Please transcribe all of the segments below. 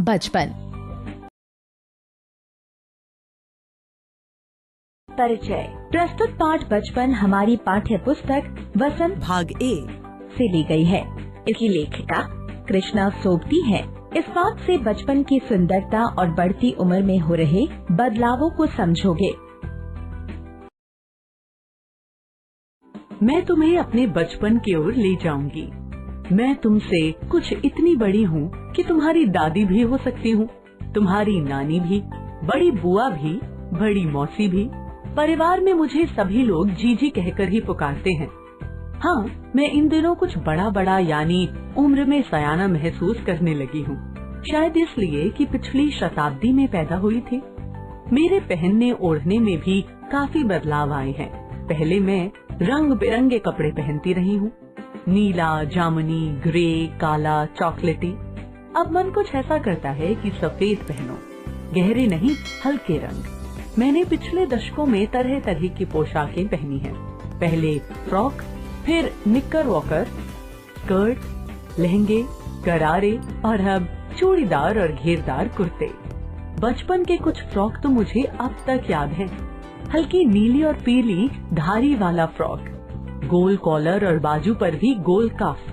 बचपन। परिचय। प्रस्तुत पाठ बचपन हमारी पाठ्य पुस्तक वसंत भाग ए से ली गई है। इसकी लेखिका कृष्णा सोबती है। इस पाठ से बचपन की सुंदरता और बढ़ती उम्र में हो रहे बदलावों को समझोगे। मैं तुम्हें अपने बचपन की ओर ले जाऊंगी। मैं तुमसे कुछ इतनी बड़ी हूँ कि तुम्हारी दादी भी हो सकती हूँ, तुम्हारी नानी भी, बड़ी बुआ भी, बड़ी मौसी भी। परिवार में मुझे सभी लोग जीजी कहकर ही पुकारते हैं। हाँ, मैं इन दिनों कुछ बड़ा बड़ा यानी उम्र में सयाना महसूस करने लगी हूँ। शायद इसलिए कि पिछली शताब्दी में पैदा हुई थी। मेरे पहनने ओढ़ने में भी काफी बदलाव आए हैं। पहले मैं रंग बिरंगे कपड़े पहनती रही हूँ, नीला, जामुनी, ग्रे, काला, चॉकलेटी। अब मन कुछ ऐसा करता है कि सफेद पहनो, गहरे नहीं हल्के रंग। मैंने पिछले दशकों में तरह तरह की पोशाकें पहनी हैं। पहले फ्रॉक, फिर निक्कर वॉकर, स्कर्ट, लहंगे, गरारे और अब चूड़ीदार और घेरदार कुर्ते। बचपन के कुछ फ्रॉक तो मुझे अब तक याद हैं। हल्की नीली और पीली धारी वाला फ्रॉक, गोल कॉलर और बाजू पर भी गोल कफ,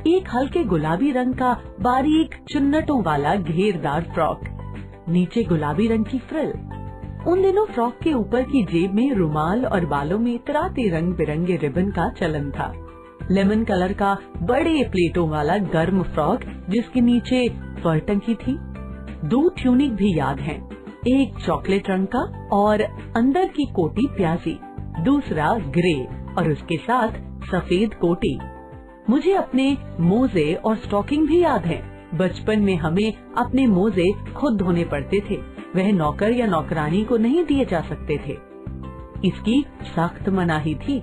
एक हल्के गुलाबी रंग का बारीक चुन्नटों वाला घेरदार फ्रॉक, नीचे गुलाबी रंग की फ्रिल। उन दिनों फ्रॉक के ऊपर की जेब में रुमाल और बालों में इतराते रंग बिरंगे रिबन का चलन था। लेमन कलर का बड़े प्लेटों वाला गर्म फ्रॉक जिसके नीचे फर टंकी थी। 2 ट्यूनिक भी याद हैं, एक चॉकलेट रंग का और अंदर की कोटी प्याजी, दूसरा ग्रे और उसके साथ सफेद कोटी। मुझे अपने मोजे और स्टॉकिंग भी याद हैं। बचपन में हमें अपने मोजे खुद धोने पड़ते थे। वह नौकर या नौकरानी को नहीं दिए जा सकते थे, इसकी सख्त मनाही थी।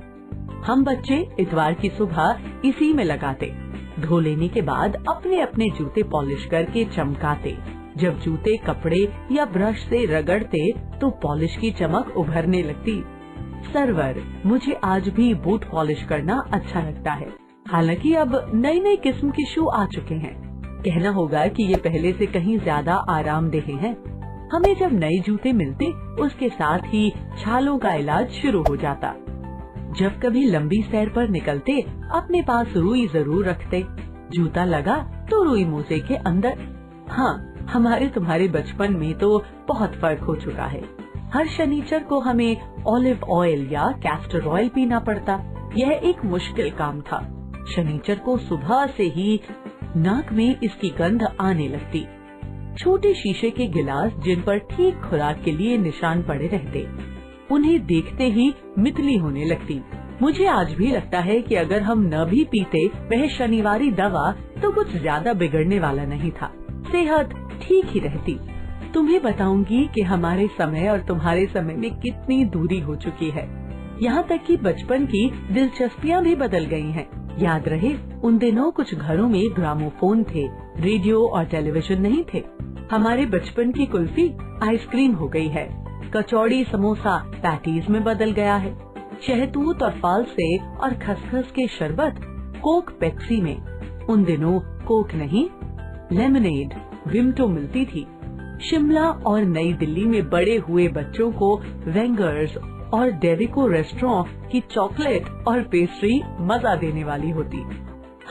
हम बच्चे इतवार की सुबह इसी में लगाते। धो लेने के बाद अपने अपने जूते पॉलिश करके चमकाते। जब जूते कपड़े या ब्रश से रगड़ते तो पॉलिश की चमक उभरने लगती। सरवर, मुझे आज भी बूट पॉलिश करना अच्छा लगता है। हालांकि अब नई नई किस्म के शू आ चुके हैं। कहना होगा कि ये पहले से कहीं ज्यादा आरामदेह हैं। हमें जब नए जूते मिलते उसके साथ ही छालों का इलाज शुरू हो जाता। जब कभी लंबी सैर पर निकलते अपने पास रुई जरूर रखते। जूता लगा तो रुई मोजे के अंदर। हाँ, हमारे तुम्हारे बचपन में तो बहुत फर्क हो चुका है। हर शनिचर को हमें ऑलिव ऑयल या कैस्टर ऑयल पीना पड़ता। यह एक मुश्किल काम था। शनिचर को सुबह से ही नाक में इसकी गंध आने लगती। छोटे शीशे के गिलास जिन पर ठीक खुराक के लिए निशान पड़े रहते, उन्हें देखते ही मितली होने लगती। मुझे आज भी लगता है कि अगर हम न भी पीते वह शनिवारी दवा तो कुछ ज्यादा बिगड़ने वाला नहीं था। सेहत ठीक ही रहती। तुम्हें बताऊंगी कि हमारे समय और तुम्हारे समय में कितनी दूरी हो चुकी है। यहाँ तक कि बचपन की दिलचस्पियाँ भी बदल गई हैं। याद रहे, उन दिनों कुछ घरों में ग्रामोफोन थे, रेडियो और टेलीविजन नहीं थे। हमारे बचपन की कुल्फी आइसक्रीम हो गई है। कचौड़ी समोसा पैटीज में बदल गया है। शहतूत और फालसे और खसखस के शरबत कोक पेप्सी में। उन दिनों कोक नहीं, लेमनेड, विम्टो मिलती थी। शिमला और नई दिल्ली में बड़े हुए बच्चों को वेंगर्स और डेविको रेस्टोरेंट की चॉकलेट और पेस्ट्री मजा देने वाली होती।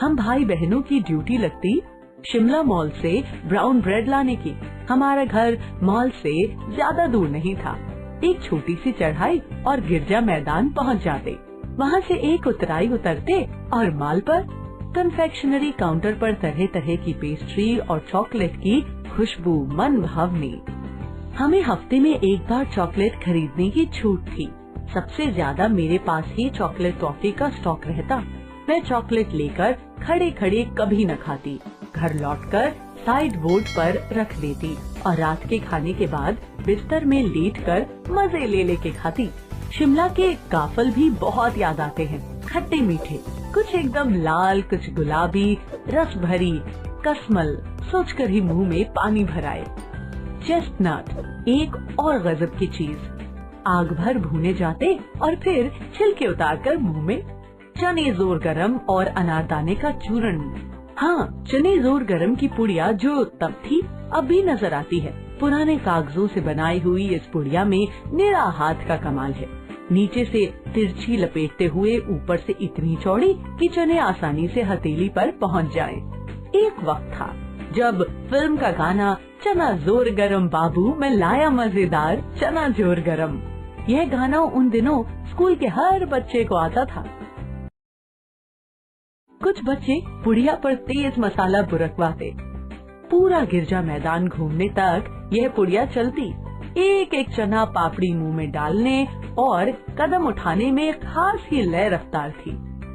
हम भाई बहनों की ड्यूटी लगती शिमला मॉल से ब्राउन ब्रेड लाने की। हमारा घर मॉल से ज्यादा दूर नहीं था। एक छोटी सी चढ़ाई और गिरजा मैदान पहुंच जाते। वहां से एक उतराई उतरते और माल पर कन्फेक्शनरी काउंटर पर तरह तरह की पेस्ट्री और चॉकलेट की खुशबू मन भावनी। हमें हफ्ते में एक बार चॉकलेट खरीदने की छूट थी। सबसे ज्यादा मेरे पास ही चॉकलेट टॉफी का स्टॉक रहता। मैं चॉकलेट लेकर खड़े खड़े कभी न खाती। घर लौटकर साइड बोर्ड पर रख देती और रात के खाने के बाद बिस्तर में लेटकर मजे ले लेके खाती। शिमला के काफल भी बहुत याद आते हैं। खट्टे मीठे, कुछ एकदम लाल, कुछ गुलाबी, रस भरी कसमल सोचकर ही मुंह में पानी भर आए। चेस्टनट, एक और गजब की चीज, आग भर भूने जाते और फिर छिलके उतारकर मुंह में। चने जोर गरम और अनारदाने का चूर्ण, हाँ, चने जोर गरम की पुड़िया जो तब थी अब भी नजर आती है। पुराने कागजों से बनाई हुई इस पुड़िया में निरा हाथ का कमाल है। नीचे से तिरछी लपेटते हुए ऊपर से इतनी चौड़ी कि चने आसानी से हथेली पर पहुंच जाएं। एक वक्त था जब फिल्म का गाना चना जोर गरम बाबू मैं लाया मजेदार चना जोर गरम, यह गाना उन दिनों स्कूल के हर बच्चे को आता था। कुछ बच्चे पुड़िया पर तेज मसाला बुरकवाते। पूरा गिरजा मैदान घूमने तक यह पुड़िया चलती। एक एक चना पापड़ी मुंह में डालने और कदम उठाने में खास ही लय रफ्तार थी।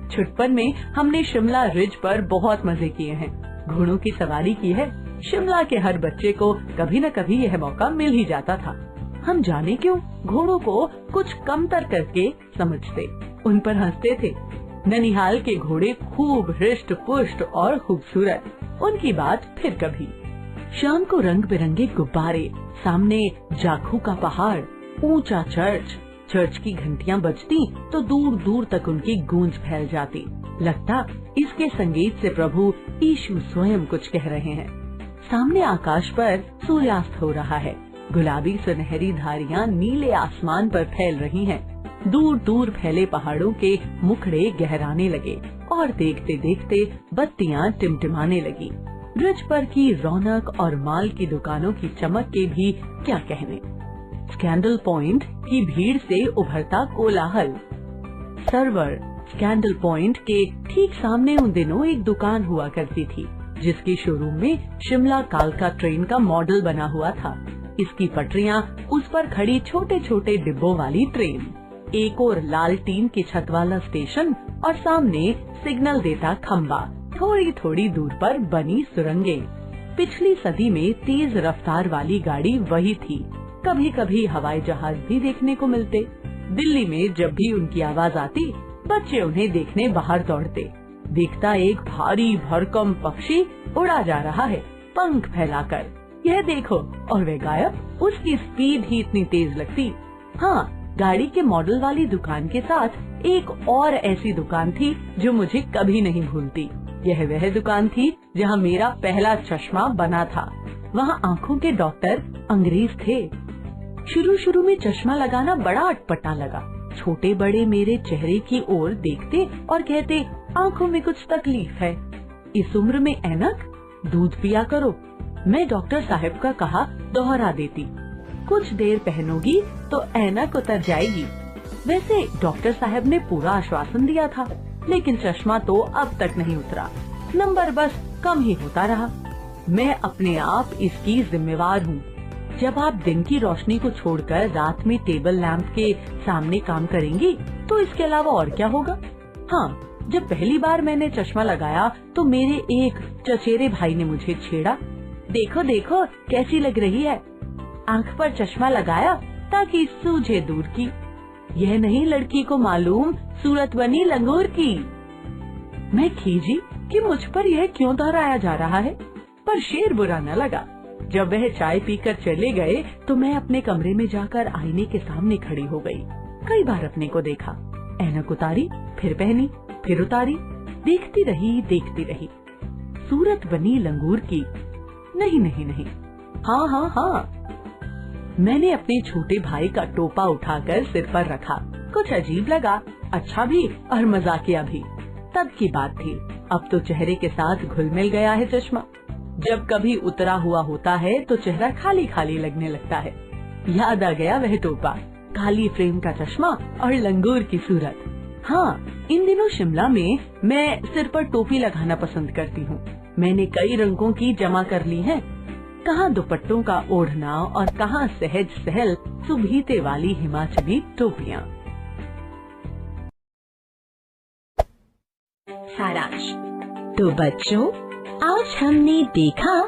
छुटपन में हमने शिमला रिज पर बहुत मजे किए हैं, घोड़ों की सवारी की है। शिमला के हर बच्चे को कभी न कभी यह मौका मिल ही जाता था। हम जाने क्यों घोड़ों को कुछ कमतर करके समझते, उन पर हंसते थे। ननिहाल के घोड़े खूब हृष्ट पुष्ट और खूबसूरत, उनकी बात फिर कभी। शाम को रंग बिरंगे गुब्बारे, सामने जाखू का पहाड़, ऊंचा चर्च की घंटियां बजती तो दूर दूर तक उनकी गूंज फैल जाती। लगता इसके संगीत से प्रभु यीशु स्वयं कुछ कह रहे हैं। सामने आकाश पर सूर्यास्त हो रहा है। गुलाबी सुनहरी धारियां नीले आसमान पर फैल रही हैं। दूर दूर फैले पहाड़ों के मुखड़े गहराने लगे और देखते देखते बत्तियां टिमटिमाने लगी। ब्रिज पर की रौनक और माल की दुकानों की चमक के भी क्या कहने। स्कैंडल पॉइंट की भीड़ से उभरता कोलाहल। सर्वर स्कैंडल पॉइंट के ठीक सामने उन दिनों एक दुकान हुआ करती थी, जिसके शोरूम में शिमला कालका ट्रेन का मॉडल बना हुआ था। इसकी पटरियां, उस पर खड़ी छोटे छोटे डिब्बों वाली ट्रेन, एक और लाल टीन की छत वाला स्टेशन और सामने सिग्नल देता खम्बा, थोड़ी थोड़ी दूर पर बनी सुरंगें। पिछली सदी में तेज रफ्तार वाली गाड़ी वही थी। कभी कभी हवाई जहाज भी देखने को मिलते। दिल्ली में जब भी उनकी आवाज आती, बच्चे उन्हें देखने बाहर दौड़ते। दिखता एक भारी भरकम पक्षी उड़ा जा रहा है पंख फैलाकर, यह देखो, और वह गायब। उसकी स्पीड ही इतनी तेज लगती। हाँ, गाड़ी के मॉडल वाली दुकान के साथ एक और ऐसी दुकान थी जो मुझे कभी नहीं भूलती। यह वह दुकान थी जहाँ मेरा पहला चश्मा बना था। वहाँ आँखों के डॉक्टर अंग्रेज थे। शुरू में चश्मा लगाना बड़ा अटपटा लगा। छोटे बड़े मेरे चेहरे की ओर देखते और कहते, आँखों में कुछ तकलीफ है, इस उम्र में ऐनक, दूध पिया करो। मैं डॉक्टर साहब का कहा दोहरा देती, कुछ देर पहनोगी तो ऐनक उतर जाएगी। वैसे डॉक्टर साहब ने पूरा आश्वासन दिया था, लेकिन चश्मा तो अब तक नहीं उतरा। नंबर बस कम ही होता रहा। मैं अपने आप इसकी जिम्मेवार हूँ। जब आप दिन की रोशनी को छोड़कर रात में टेबल लैंप के सामने काम करेंगी तो इसके अलावा और क्या होगा। हाँ, जब पहली बार मैंने चश्मा लगाया तो मेरे एक चचेरे भाई ने मुझे छेड़ा, देखो देखो कैसी लग रही है। आँख पर चश्मा लगाया ताकि सूझे दूर की। यह नहीं लड़की को मालूम सूरत बनी लंगूर की। मैं खीजी कि मुझ पर यह क्यों दोहराया जा रहा है, पर शेर बुरा न लगा। जब वह चाय पीकर चले गए तो मैं अपने कमरे में जाकर आईने के सामने खड़ी हो गई। कई बार अपने को देखा, ऐनक उतारी, फिर पहनी, फिर उतारी, देखती रही। सूरत बनी लंगूर की। नहीं, हाँ। मैंने अपने छोटे भाई का टोपा उठाकर सिर पर रखा। कुछ अजीब लगा, अच्छा भी और मजाकिया भी। तब की बात थी। अब तो चेहरे के साथ घुल मिल गया है चश्मा। जब कभी उतरा हुआ होता है तो चेहरा खाली खाली लगने लगता है। याद आ गया वह टोपा, काली फ्रेम का चश्मा और लंगूर की सूरत। हाँ, इन दिनों शिमला में मैं सिर पर टोपी लगाना पसंद करती हूँ। मैंने कई रंगों की जमा कर ली है। कहाँ दुपट्टों का ओढ़ना और कहाँ सहज सहल सुभीते वाली हिमाचली टोपियाँ। सारांश। तो बच्चों, आज हमने देखा